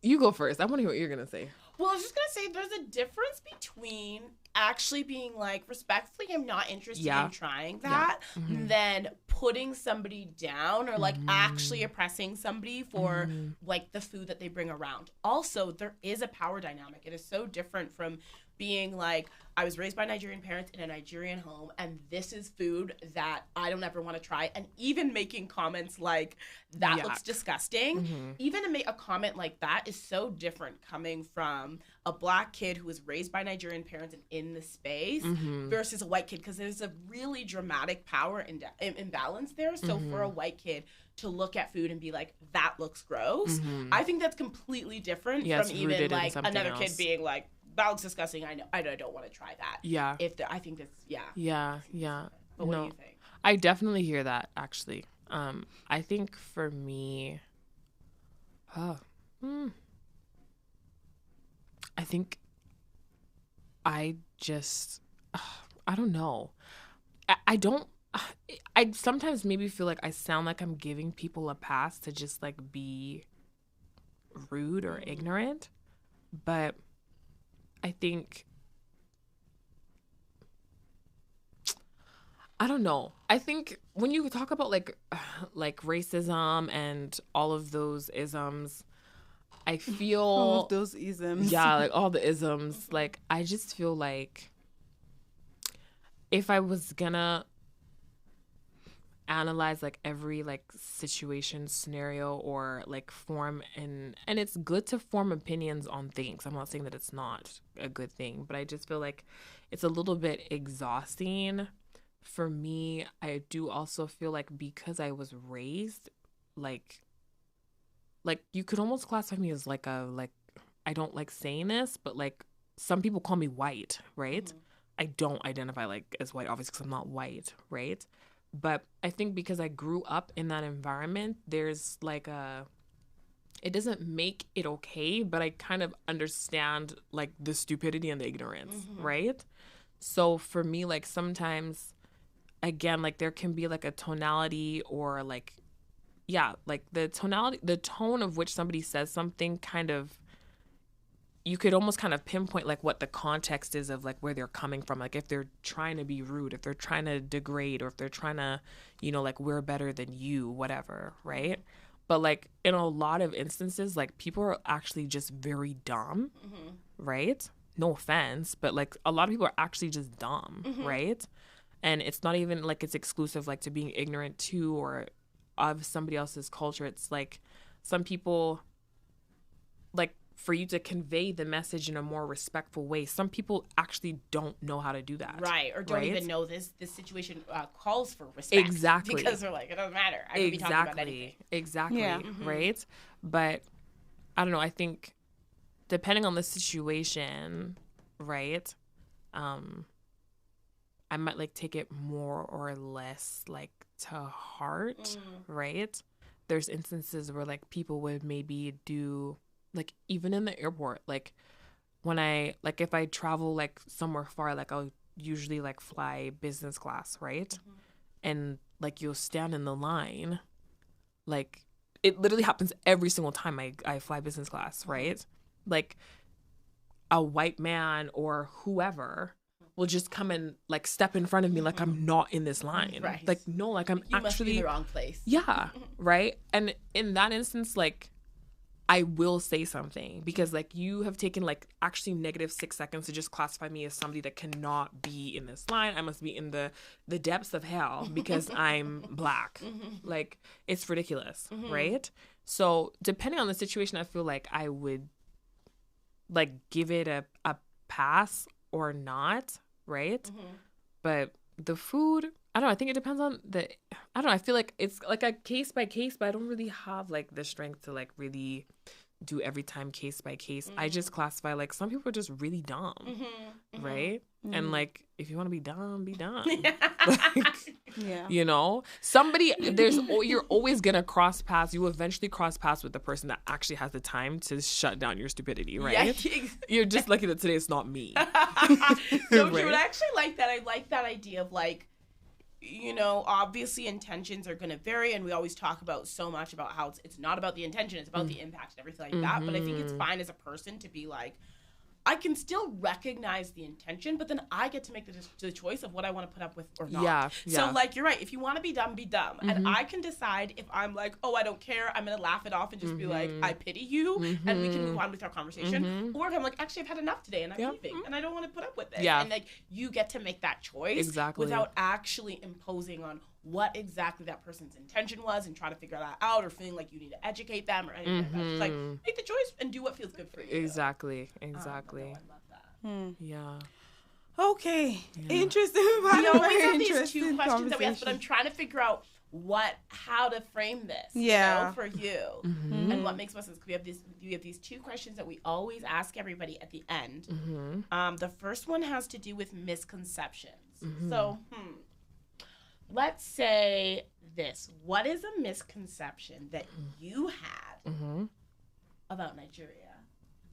you go first. I want to hear what you're gonna say. Well, I was just gonna say there's a difference between actually being like, respectfully, I'm not interested in trying that, than putting somebody down or like actually oppressing somebody for like the food that they bring around. Also, there is a power dynamic. It is so different from being like, I was raised by Nigerian parents in a Nigerian home, and this is food that I don't ever want to try. And even making comments like, that looks disgusting. Even to make a comment like that is so different coming from a black kid who was raised by Nigerian parents and in the space versus a white kid, because there's a really dramatic power imbalance there. So for a white kid to look at food and be like, that looks gross, I think that's completely different from even like another kid being like, that looks disgusting. I don't want to try that. Yeah. I think that's Yeah. But what do you think? I definitely hear that, actually. I think for me, I think I just, I don't know. I sometimes maybe feel like I sound like I'm giving people a pass to just like be rude or ignorant, but I think, I don't know. I think when you talk about like racism and all of those isms, I feel All of those isms. yeah, like all the isms, like I just feel like if I was gonna analyze like every like situation, scenario, or like form, and it's good to form opinions on things. I'm not saying that it's not a good thing, but I just feel like it's a little bit exhausting for me. I do also feel like because I was raised like you could almost classify me as like I don't like saying this, but like some people call me white, right? I don't identify like as white, obviously, because I'm not white, right? But I think because I grew up in that environment, there's like it doesn't make it okay, but I kind of understand like the stupidity and the ignorance, right? So for me, like sometimes, again, like there can be like a tonality or like, yeah, like the tone of which somebody says something kind of, you could almost kind of pinpoint like what the context is of like where they're coming from. Like if they're trying to be rude, if they're trying to degrade, or if they're trying to, like we're better than you, whatever, right? But like in a lot of instances, like people are actually just very dumb, right? No offense, but like a lot of people are actually just dumb, right? And it's not even like it's exclusive like to being ignorant to or of somebody else's culture. It's like some people, like for you to convey the message in a more respectful way, some people actually don't know how to do that. Right. Or don't even know this situation calls for respect. Exactly. Because they're like, it doesn't matter. I can be talking about anything. Exactly. Yeah. Right. But I don't know. I think depending on the situation, right, I might like take it more or less like to heart, right? There's instances where like people would maybe do like even in the airport, like when if I travel like somewhere far, like I'll usually like fly business class, right? And like you'll stand in the line, like it literally happens every single time I fly business class, right? Like a white man or whoever will just come and like step in front of me like I'm not in this line. Right. Like, no, like I'm You actually must be in the wrong place. Yeah. Right. And in that instance, like, I will say something because like you have taken like actually negative 6 seconds to just classify me as somebody that cannot be in this line. I must be in the depths of hell because I'm Black. Like, it's ridiculous. Right. So depending on the situation, I feel like I would like give it a pass or not. Right. But the food, I don't know. I think it depends on I don't know. I feel like it's like a case by case, but I don't really have like the strength to like really do every time case by case. I just classify like some people are just really dumb, right? And like if you want to be dumb, be dumb. Like, you know, you're always gonna cross paths. You will eventually cross paths with the person that actually has the time to shut down your stupidity, right? Yeah, you're just lucky that today it's not me. So true. I actually like that. I like that idea of like, you know, obviously intentions are going to vary, and we always talk about so much about how it's not about the intention, it's about the impact and everything like that. But I think it's fine as a person to be like, I can still recognize the intention, but then I get to make the choice of what I want to put up with or not. Yeah. So like, you're right. If you want to be dumb, be dumb. And I can decide if I'm like, oh, I don't care, I'm going to laugh it off and just be like, I pity you, and we can move on with our conversation. Or if I'm like, actually, I've had enough today and I'm leaving and I don't want to put up with it. Yeah. And like, you get to make that choice without actually imposing on what exactly that person's intention was and try to figure that out, or feeling like you need to educate them or anything like that. Just like, make the choice and do what feels good for you. Exactly. I love that. Yeah. Okay. Interesting. We always have these two questions that we ask, but I'm trying to figure out how to frame this, you know, for you, and what makes most sense. We have these two questions that we always ask everybody at the end. The first one has to do with misconceptions. So, let's say this: what is a misconception that you had about Nigeria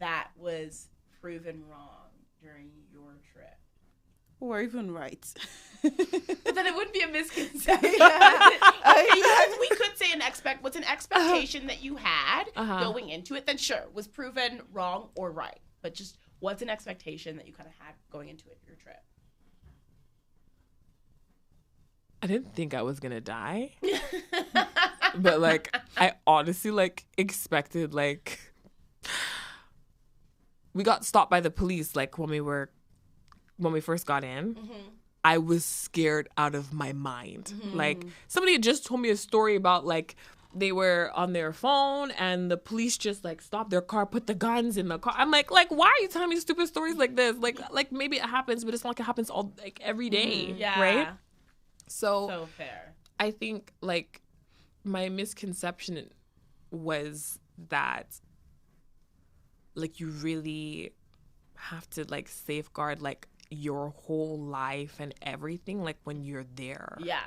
that was proven wrong during your trip? Or even right. But then it wouldn't be a misconception. Because we could say what's an expectation that you had going into it, then sure, was proven wrong or right. But just what's an expectation that you kind of had going into your trip? I didn't think I was gonna die. But like, I honestly like expected like, we got stopped by the police like when we first got in. I was scared out of my mind. Like, somebody had just told me a story about like they were on their phone and the police just like stopped their car, put the guns in the car. I'm like, why are you telling me stupid stories like this? Like maybe it happens, but it's not like it happens all like every day, right? So fair. I think like my misconception was that like you really have to like safeguard like your whole life and everything like when you're there. Yeah.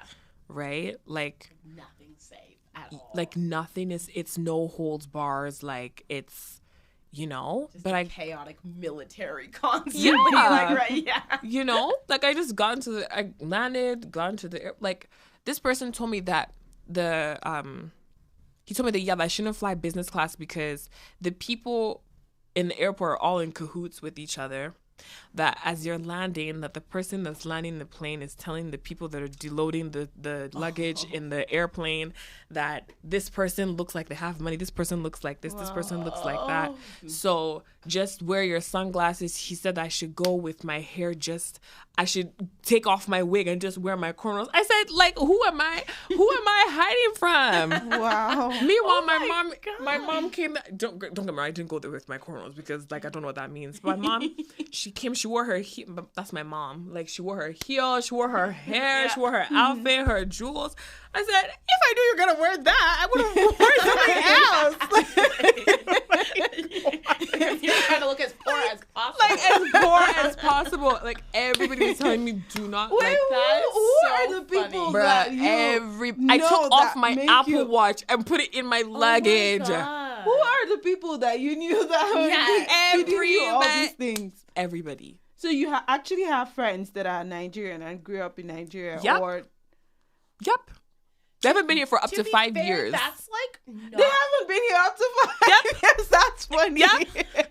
Right? Like nothing's safe at all. Like nothing is, it's no holds bars, like it's, you know, just but a chaotic military constantly. Like, right, yeah. You know, like I just got into I landed, got into the like this person told me that he told me that I shouldn't fly business class because the people in the airport are all in cahoots with each other. That as you're landing, that the person that's landing the plane is telling the people that are deloading the luggage in the airplane that this person looks like they have money, this person looks like this person looks like that. So just wear your sunglasses. He said I should go with my hair I should take off my wig and just wear my cornrows. I said, like, who am I hiding from? Wow. Meanwhile, my mom came. Don't get me wrong, I didn't go there with my cornrows because, like, I don't know what that means. But my mom, she came. She wore her heel. That's my mom. Like, she wore her heel. She wore her hair. She wore her outfit. Her jewels. I said, if I knew you were gonna wear that, I would have worn something else. You're trying to look as poor as possible. Like as poor as possible. Like everybody was telling me, do not. Wait, like that. Who are the people that I took off my Apple Watch and put it in my luggage. Who are the people that you knew that feeding you all these things? Everybody. So you actually have friends that are Nigerian and grew up in Nigeria, or They haven't been here for up to 5 years. That's like they haven't been here up to 5 years. That's That's funny. Yeah.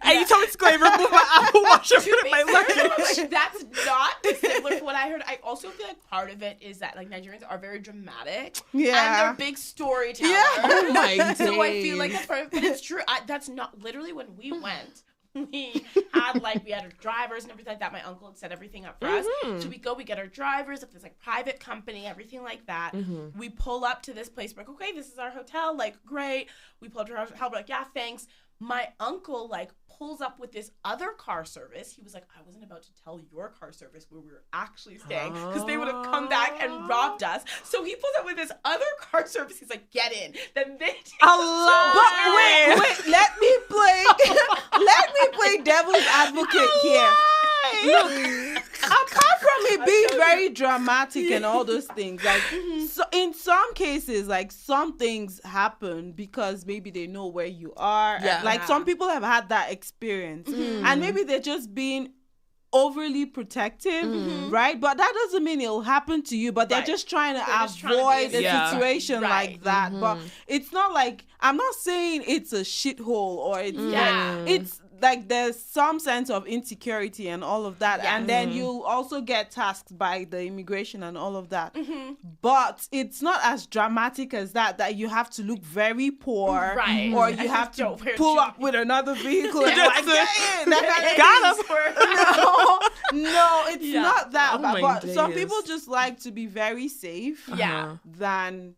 And you told me to go and remove my Apple Watch and put it in my luggage. Like, that's not dissimilar from what I heard. I also feel like part of it is that like Nigerians are very dramatic. Yeah. And they're big storytellers. Yeah. Oh my So I feel like days. that's part of it. But it's true. That's not literally when we went. We had our drivers and everything like that. My uncle had set everything up for us. So we get our drivers, if there's like private company, everything like that. We pull up to this place. We're like, okay, this is our hotel. Like, great. We pull up to our hotel. We're like, yeah, thanks. My uncle like pulls up with this other car service. He was like, I wasn't about to tell your car service where we were actually staying because they would have come back and robbed us. So he pulls up with this other car service. He's like, get in. Then they take But wait, let me play devil's advocate here. Look, apart from it being very dramatic and all those things, like so in some cases, like some things happen because maybe they know where you are. Yeah. Like some people have had that experience, and maybe they're just being overly protective, right? But that doesn't mean it'll happen to you. But they're just trying to avoid a Yeah. situation like that. But it's not like, I'm not saying it's a shithole or it's it's like there's some sense of insecurity and all of that, and then you also get tasked by the immigration and all of that. But it's not as dramatic as that you have to look very poor, Right. or you And have to don't wear pull up shoes. with another vehicle and Just like, get in. That kind of thing. No, it's not that Oh bad. my But some days. people just like to be very safe Yeah. than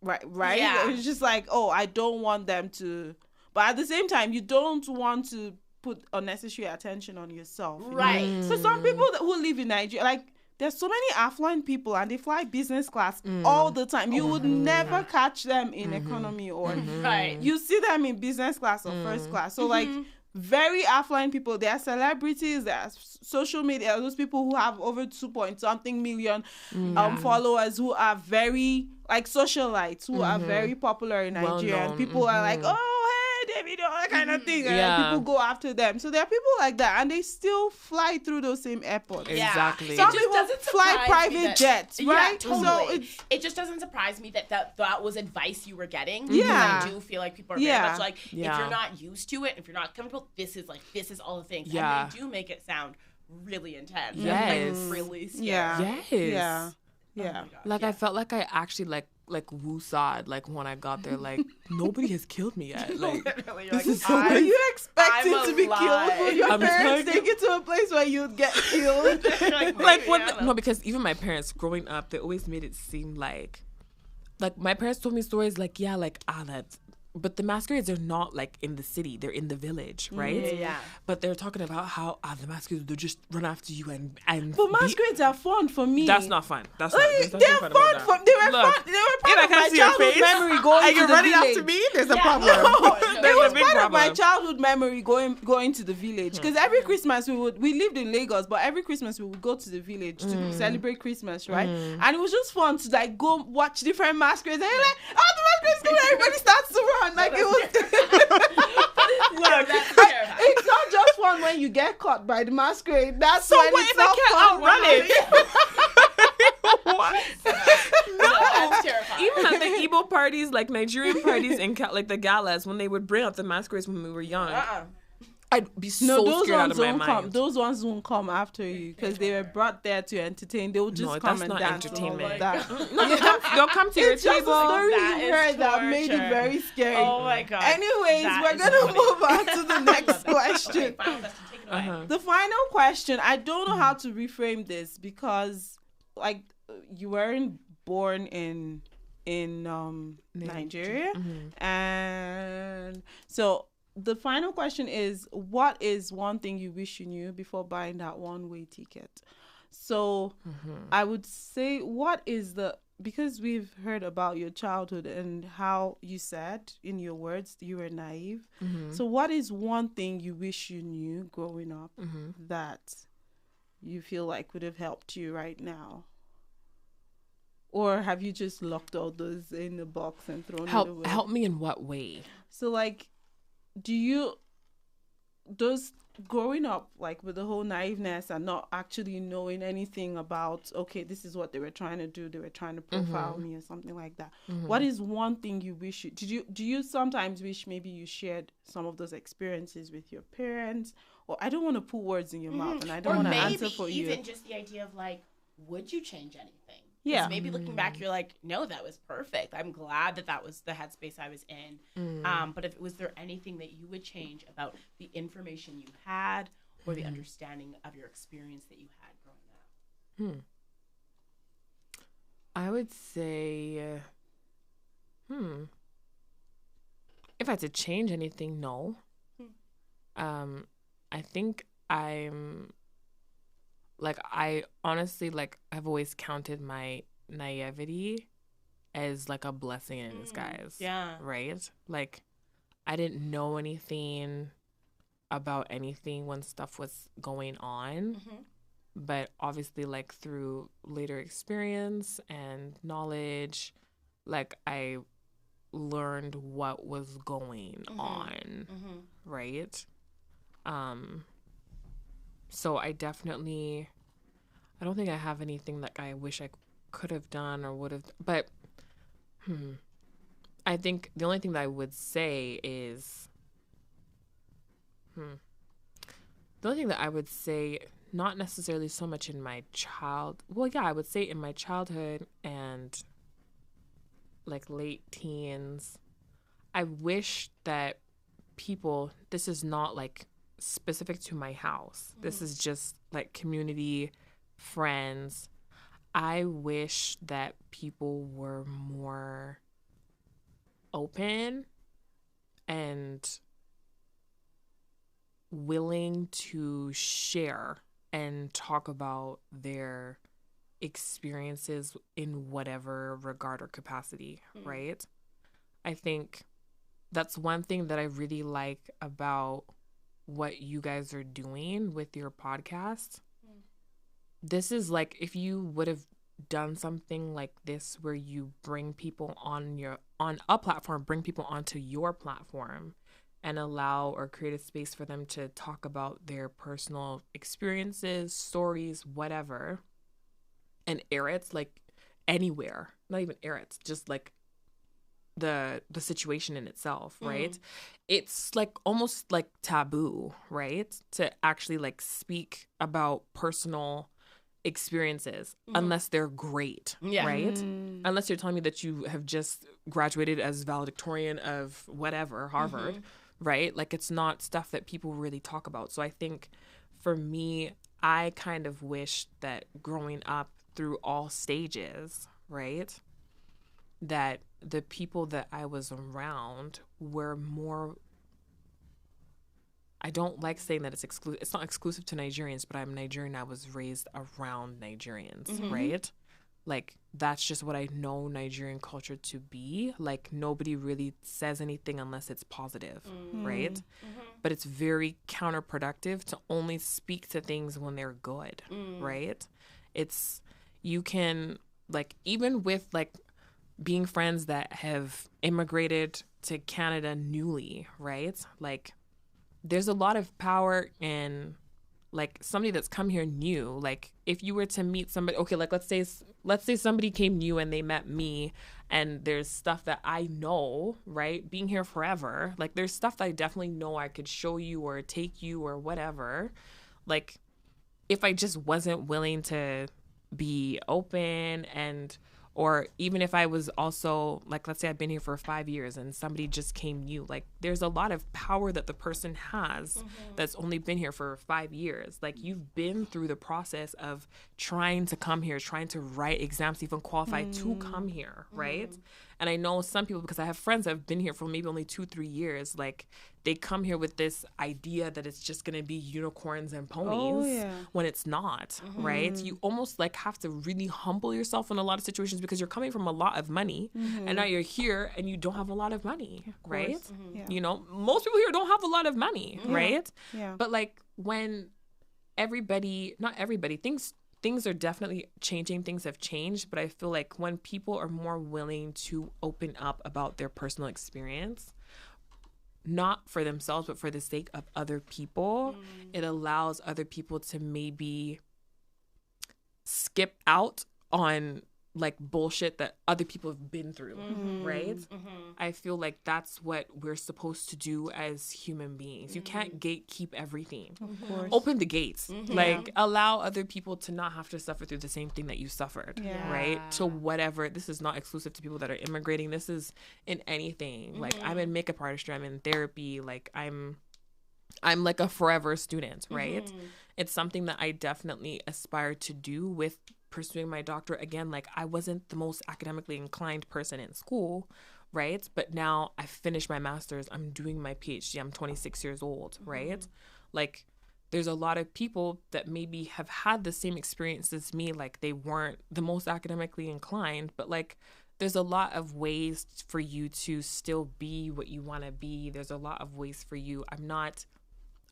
right. Yeah. It's just like, oh, I don't want them to. But at the same time, you don't want to put unnecessary attention on yourself. you know? Right. So some people who live in Nigeria, like, there's so many affluent people and they fly business class all the time. You would never catch them in economy or Right. you see them in business class or first class. So like very affluent people, they are celebrities, they are social media, those people who have over 2-point-something million followers, who are very like socialites, who are very popular in Nigeria. Well-known. And people are like, oh, hey, David, all that kind of thing. And Yeah. people go after them. So there are people like that, and they still fly through those same airports. Yeah. Exactly. Some It just people doesn't fly surprise me private that- jets, right? Yeah, totally. So it's It just doesn't surprise me that was advice you were getting. Yeah. Because I do feel like people are Yeah. very much like, if Yeah. you're not used to it, if you're not comfortable, this is all the things. Yeah. And they do make it sound really intense. Yes. And like really scary. yeah, Yes. yeah. Like I felt like I actually like woo-sawed like when I got there. Like nobody has killed me yet. Like Literally, you're this like, is so Are crazy. you expecting I'm to be killed? alive. Would your I'm parents telling take you to a place where you'd get killed? like, Like when yeah, no, because even my parents growing up, they always made it seem like my parents told me stories like that's. But the masquerades are not like in the city; they're in the village, right? Yeah. But they're talking about how the masquerades they'll just run after you and But masquerades are fun for me. That's not fun. That's not. Like, There's they're nothing fun. fun about that. They were Look, fun. They were if part I of my can't see your childhood face, memory going and to you're the running village. after me, there's a Yeah. problem. No, It There's was a big part of my problem. childhood memory going to the village, because every Christmas we lived in Lagos, but every Christmas we would go to the village to celebrate Christmas, right? And it was just fun to like go watch different masquerades, and you're like, oh, the masquerade's going, everybody starts to run, like it was. Look, that's terrifying. It's not just fun when you get caught by the masquerade. That's So when what it's if I not can't fun. outrun it? What? No, that's terrifying. Even at the Igbo parties, like Nigerian parties and like the galas, when they would bring out the masquerades when we were young, I'd be No, so those scared out ones of my won't mind. come. Those ones won't come after you because they were brought there to entertain. They will just No, come that's and not dance. entertainment. And all of that. They'll come to your It's just a table. story That you is heard that made it torture. very scary. Oh my god. Anyways, That we're is gonna funny. move on to the next question. Okay, final question. Take it away. The final question. I don't know how to reframe this because, like, you weren't born in Nigeria, and so the final question is: what is one thing you wish you knew before buying that one-way ticket? So I would say, what is because we've heard about your childhood and how you said in your words you were naive. So what is one thing you wish you knew growing up that you feel like would have helped you right now? Or have you just locked all those in the box and thrown it away? Help me in what way? So, like, do you, those growing up, like with the whole naiveness and not actually knowing anything about, okay, this is what they were trying to do. They were trying to profile me or something like that. What is one thing you wish do you sometimes wish maybe you shared some of those experiences with your parents? Or I don't want to put words in your mouth, and I don't want to answer for you. Or maybe even just the idea of like, would you change anything? Yeah. Maybe looking back, you're like, no, that was perfect. I'm glad that was the headspace I was in. But was there anything that you would change about the information you had or the understanding of your experience that you had growing up? I would say, if I had to change anything, no. I think I honestly, like, I've always counted my naivety as like a blessing in disguise. Yeah. Right? Like, I didn't know anything about anything when stuff was going on. But obviously, like, through later experience and knowledge, like, I learned what was going on. Right? So I don't think I have anything that I wish I could have done or would have, but I think the only thing that I would say is, not necessarily so much in my I would say in my childhood and like late teens, I wish that people, this is not like specific to my house. This is just like community, friends. I wish that people were more open and willing to share and talk about their experiences in whatever regard or capacity, right? I think that's one thing that I really like about what you guys are doing with your podcast. This is like, if you would have done something like this where you bring people on a platform, bring people onto your platform and allow or create a space for them to talk about their personal experiences, stories, whatever, and air it like anywhere, not even air it, just like the situation in itself, right? It's like almost like taboo, right? To actually like speak about personal experiences unless they're great, right? Unless you're telling me that you have just graduated as valedictorian of whatever, Harvard, right? Like, it's not stuff that people really talk about. So I think for me, I kind of wish that growing up through all stages, right, that the people that I was around were more, I don't like saying that it's not exclusive to Nigerians, but I'm Nigerian. I was raised around Nigerians, right? Like, that's just what I know Nigerian culture to be. Like, nobody really says anything unless it's positive, right? But it's very counterproductive to only speak to things when they're good, right? You can, like, even with, like, being friends that have immigrated to Canada newly, right? Like, there's a lot of power in, like, somebody that's come here new. Like, if you were to meet somebody, okay, like, let's say somebody came new and they met me, and there's stuff that I know, right? Being here forever, like, there's stuff that I definitely know I could show you or take you or whatever. Like, if I just wasn't willing to be open, and or even if I was also, like, let's say I've been here for 5 years and somebody just came new, like, there's a lot of power that the person has that's only been here for 5 years. Like, you've been through the process of trying to come here, trying to write exams to even qualify to come here, right? And I know some people, because I have friends that have been here for maybe only 2-3 years, like, they come here with this idea that it's just going to be unicorns and ponies when it's not, right? You almost, like, have to really humble yourself in a lot of situations because you're coming from a lot of money and now you're here and you don't have a lot of money, right? You know, most people here don't have a lot of money, right? But, like, when not everybody, things are definitely changing. Things have changed, but I feel like when people are more willing to open up about their personal experience, not for themselves, but for the sake of other people, it allows other people to maybe skip out on like bullshit that other people have been through, right? I feel like that's what we're supposed to do as human beings. You can't gatekeep everything. Of course. Open the gates. Like, allow other people to not have to suffer through the same thing that you suffered, right? To whatever. This is not exclusive to people that are immigrating. This is in anything. Like, I'm in makeup artistry. I'm in therapy. Like, I'm like a forever student, right? It's something that I definitely aspire to do with pursuing my doctorate. Again, like, I wasn't the most academically inclined person in school, right? But now I finished my master's. I'm doing my PhD. I'm 26 years old, right? Like, there's a lot of people that maybe have had the same experience as me. Like, they weren't the most academically inclined, but like, there's a lot of ways for you to still be what you want to be. There's a lot of ways for you. I'm not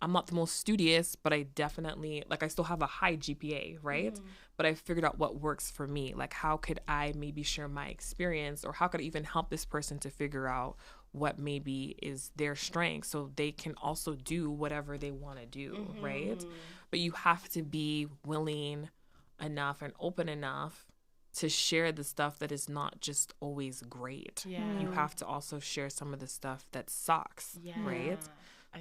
the most studious, but I definitely, like, I still have a high GPA, right? But I figured out what works for me. Like, how could I maybe share my experience, or how could I even help this person to figure out what maybe is their strength so they can also do whatever they want to do, right? But you have to be willing enough and open enough to share the stuff that is not just always great. You have to also share some of the stuff that sucks, right?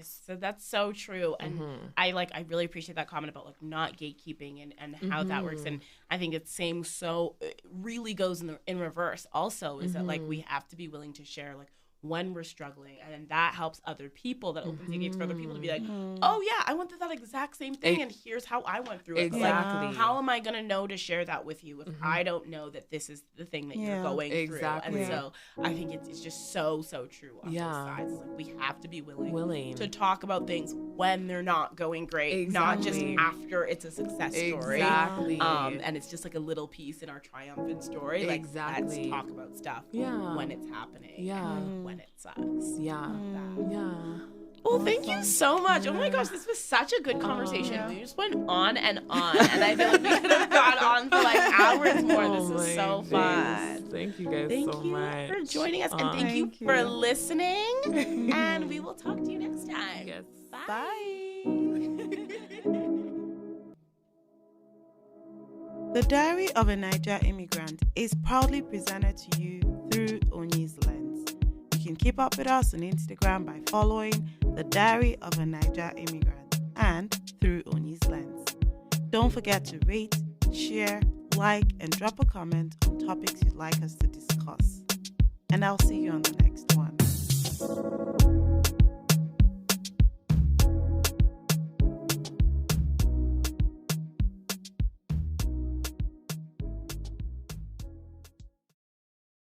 So that's so true. And I really appreciate that comment about like not gatekeeping and how that works. And I think it's same. So it really goes in reverse also, is that like, we have to be willing to share like when we're struggling, and then that helps other people, that opens the gates for other people to be like, oh yeah, I went through that exact same thing, and here's how I went through it. Exactly. Like, how am I gonna know to share that with you if I don't know that this is the thing that you're going through? And so I think it's just so true on both sides. Like, we have to be willing to talk about things when they're not going great, not just after it's a success story. And it's just like a little piece in our triumphant story. Like, let's talk about stuff when it's happening. When it sucks. Well, thank you so much. Oh my gosh, this was such a good conversation. We just went on, and I feel like we could have gone on for like hours more. This was so fun. Thank you guys so much. Thank you for joining us, and thank you for listening. And we will talk to you next time. Yes. Bye. The Diary of a Niger Immigrant is proudly presented to you through Onyi's Lens. You can keep up with us on Instagram by following The Diary of a Niger Immigrant and through Onyi's Lens. Don't forget to rate, share, like, and drop a comment on topics you'd like us to discuss. And I'll see you on the next